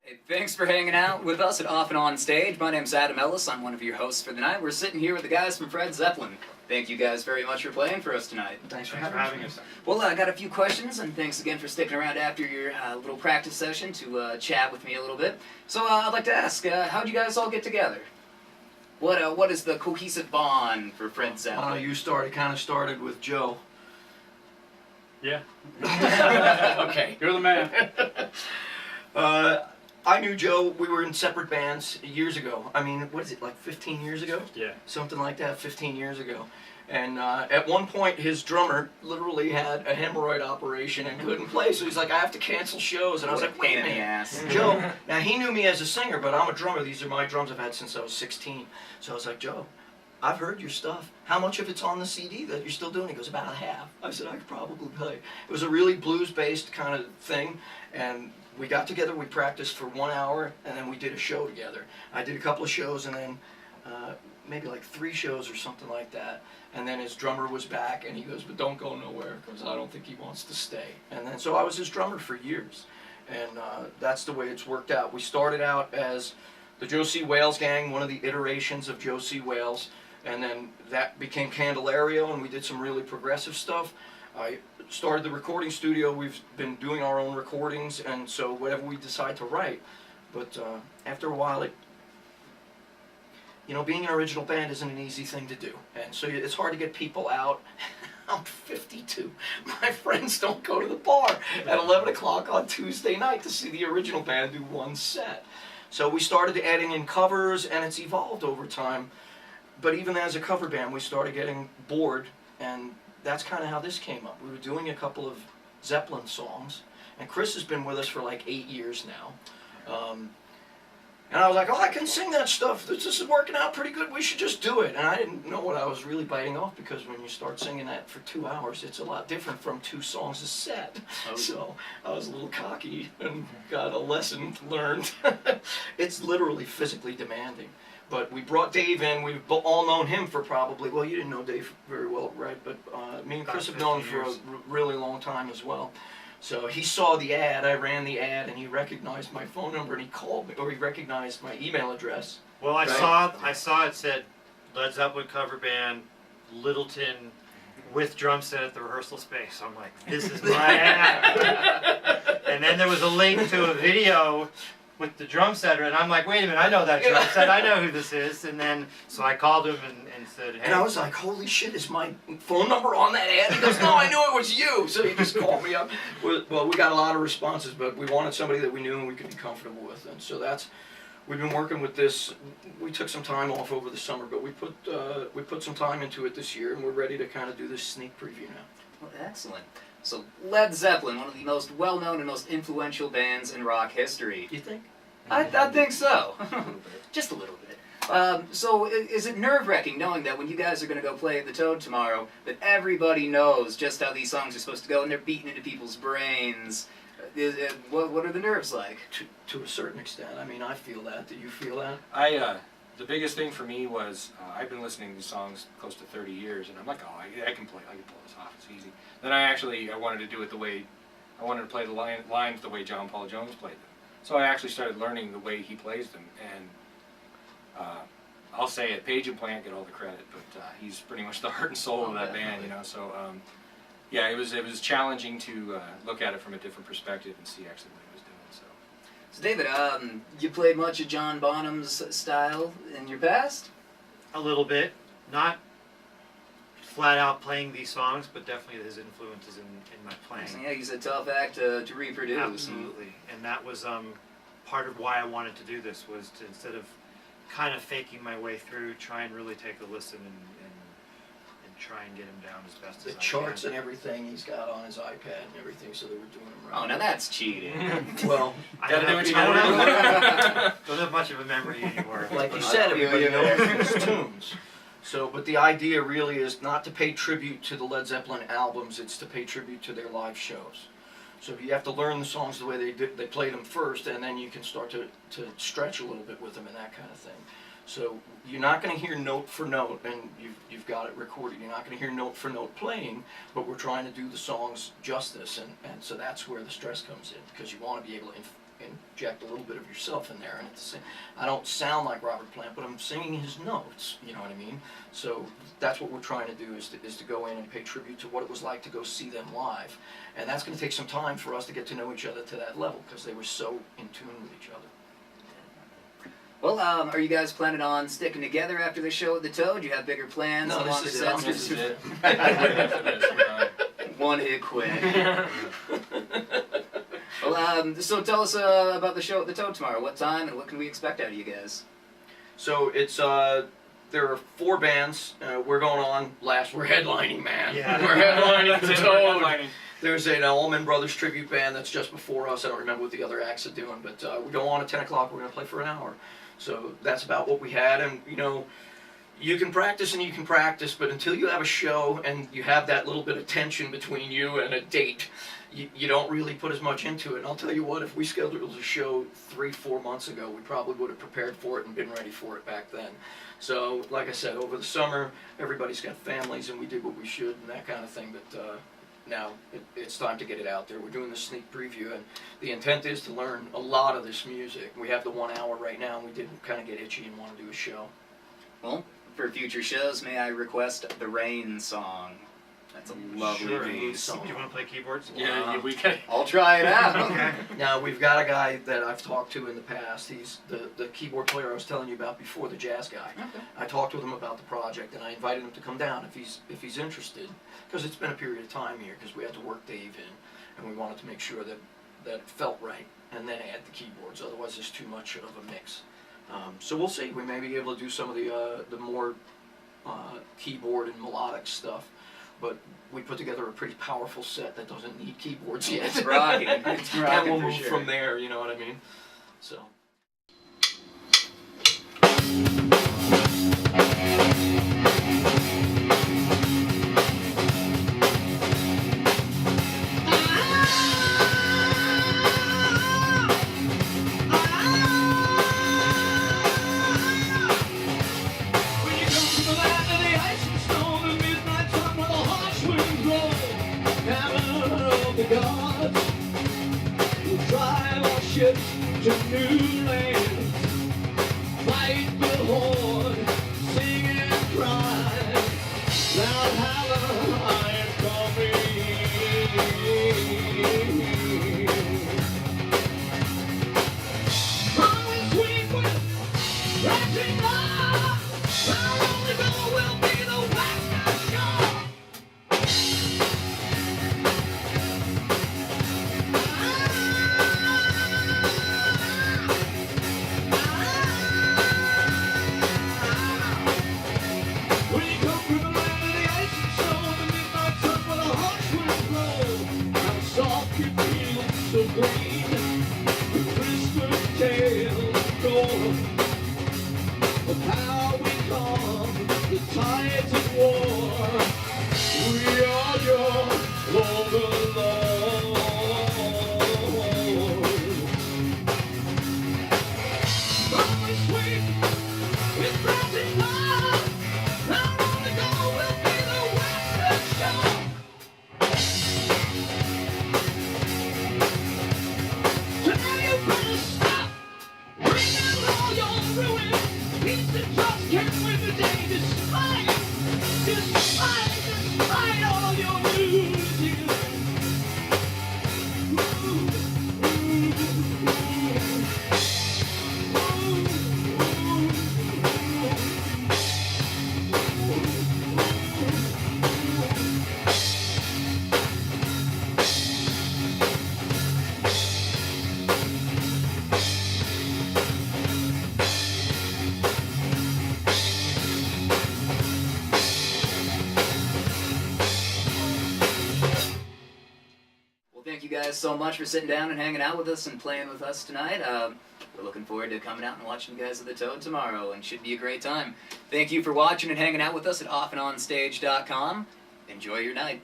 Hey, thanks for hanging out with us at Off and On Stage. My name's Adam Ellis. I'm one of your hosts for the night. We're sitting here with the guys from Fred Zeppelin. Thank you guys very much for playing for us tonight. Thanks for having us. Well, I got a few questions, and thanks again for sticking around after your little practice session to chat with me a little bit. So I'd like to ask, how'd you guys all get together? What is the cohesive bond for Fred Zeppelin? You kind of started with Joe. Yeah. Okay. You're the man. I knew Joe. We were in separate bands years ago. I mean, what is it, like 15 years ago? Yeah. Something like that, 15 years ago. And at one point, his drummer literally had a hemorrhoid operation and couldn't play. So he's like, I have to cancel shows. And I was like, wait a Pain in the minute. ass. Joe, now he knew me as a singer, but I'm a drummer. These are my drums I've had since I was 16. So I was like, Joe, I've heard your stuff. How much of it's on the CD that you're still doing? He goes, about half. I said, I could probably play. It was a really blues-based kind of thing. And we got together, we practiced for 1 hour, and then we did a show together. I did a couple of shows, and then maybe like 3 shows or something like that. And then his drummer was back, and he goes, but don't go nowhere, because I don't think he wants to stay. And then so I was his drummer for years. And that's the way it's worked out. We started out as the Joe C. Wales Gang, one of the iterations of Joe C. Wales. And then that became Candelario, and we did some really progressive stuff. I started the recording studio. We've been doing our own recordings, and so whatever we decide to write. But after a while, being an original band isn't an easy thing to do. And so it's hard to get people out. I'm 52. My friends don't go to the bar at 11 o'clock on Tuesday night to see the original band do one set. So we started adding in covers, and it's evolved over time. But even as a cover band, we started getting bored, and that's kind of how this came up. We were doing a couple of Zeppelin songs, and Chris has been with us for like 8 years now. And I was like, oh, I can sing that stuff. This is working out pretty good. We should just do it. And I didn't know what I was really biting off, because when you start singing that for 2 hours, it's a lot different from 2 songs a set. Oh. So I was a little cocky and got a lesson learned. It's literally physically demanding. But we brought Dave in. We've all known him for probably, well, you didn't know Dave very well, right? But me and Chris have known him for a really long time as well. So he saw the ad, I ran the ad, and he recognized my phone number, and he called me, or he recognized my email address. Well, I saw it said Led Zeppelin cover band, Littleton, with drum set at the rehearsal space. So I'm like, this is my ad. And then there was a link to a video with the drum set, and I'm like, wait a minute, I know that drum set, I know who this is. And then, so I called him and said, hey. And I was like, holy shit, is my phone number on that ad? He goes, no, I knew it was you. So he just called me up. Well, we got a lot of responses, but we wanted somebody that we knew and we could be comfortable with. And so we've been working with this. We took some time off over the summer, but we put some time into it this year, and we're ready to kind of do this sneak preview now. Well, excellent. So Led Zeppelin, one of the most well-known and most influential bands in rock history. You think? I think so. Just a little bit. So is it nerve-wracking knowing that when you guys are going to go play at the Toad tomorrow, that everybody knows just how these songs are supposed to go, and they're beaten into people's brains? What are the nerves like? To a certain extent. I mean, I feel that. Do you feel that? The biggest thing for me was I've been listening to these songs close to 30 years, and I'm like, oh, I can pull this off. It's easy. Then I wanted to do it I wanted to play the lines the way John Paul Jones played them. So I actually started learning the way he plays them, and I'll say it, Page and Plant get all the credit, but he's pretty much the heart and soul of that band, So yeah, it was challenging to look at it from a different perspective and see actually what he was doing. So David, you played much of John Bonham's style in your past? A little bit. Not flat out playing these songs, but definitely his influences in my playing. Yeah, he's a tough act to reproduce. Absolutely. And that was part of why I wanted to do this, was to, instead of kind of faking my way through, try and really take a listen and try and get him down as best as I can. The charts and everything he's got on his iPad and everything, so they were doing them right. Oh, now that's cheating. Well, I gotta do what you don't have much of a memory anymore. like you said, everybody knows his tunes. So, but the idea really is not to pay tribute to the Led Zeppelin albums, it's to pay tribute to their live shows. So you have to learn the songs the way they played them first, and then you can start to stretch a little bit with them and that kind of thing. So you're not going to hear note for note, and you've got it recorded. You're not going to hear note for note playing, but we're trying to do the songs justice, and so that's where the stress comes in, because you want to be able to inject a little bit of yourself in there. And at the same, I don't sound like Robert Plant, but I'm singing his notes. You know what I mean? So that's what we're trying to do is to go in and pay tribute to what it was like to go see them live. And that's going to take some time for us to get to know each other to that level because they were so in tune with each other. Well, are you guys planning on sticking together after the show at the Toad? Do you have bigger plans? No, along this is the it. sets? This is it. After this, we're done. One hit quit. Well, so tell us about the show at the Toad tomorrow. What time and what can we expect out of you guys? So it's there are 4 bands. We're going on last. We're headlining, man. Yeah. We're headlining the Toad. Headlining. There's an Allman Brothers tribute band that's just before us. I don't remember what the other acts are doing, but we go on at 10 o'clock. We're going to play for an hour. So that's about what we had. And, you know, you can practice and you can practice, but until you have a show and you have that little bit of tension between you and a date, you don't really put as much into it. And I'll tell you what, if we scheduled a show 3-4 months ago, we probably would have prepared for it and been ready for it back then. So, like I said, over the summer, everybody's got families and we did what we should and that kind of thing, but now it's time to get it out there. We're doing the sneak preview, and the intent is to learn a lot of this music. We have the 1 hour right now, and we did kind of get itchy and want to do a show. Well, for future shows, may I request the Rain song? That's a lovely Sure. piece. Do you want to play keyboards? Yeah, we can. I'll try it out. Okay. Now, we've got a guy that I've talked to in the past. He's the keyboard player I was telling you about before, the jazz guy. Okay. I talked with him about the project, and I invited him to come down if he's interested, because it's been a period of time here, because we had to work Dave in, and we wanted to make sure that it felt right, and then add the keyboards. Otherwise, there's too much of a mix. So we'll see. We may be able to do some of the more keyboard and melodic stuff, but we put together a pretty powerful set that doesn't need keyboards yet. It's rocking. It's rocking And we'll for move sure. from there, you know what I mean? So. Ships to new lands, fight the horde, sing and cry, loud holler, I am coming. Always sweet with crashing love, our only goal will be the western shore. Thank you guys so much for sitting down and hanging out with us and playing with us tonight. We're looking forward to coming out and watching you guys at the Toad tomorrow, and should be a great time. Thank you for watching and hanging out with us at offandonstage.com. Enjoy your night.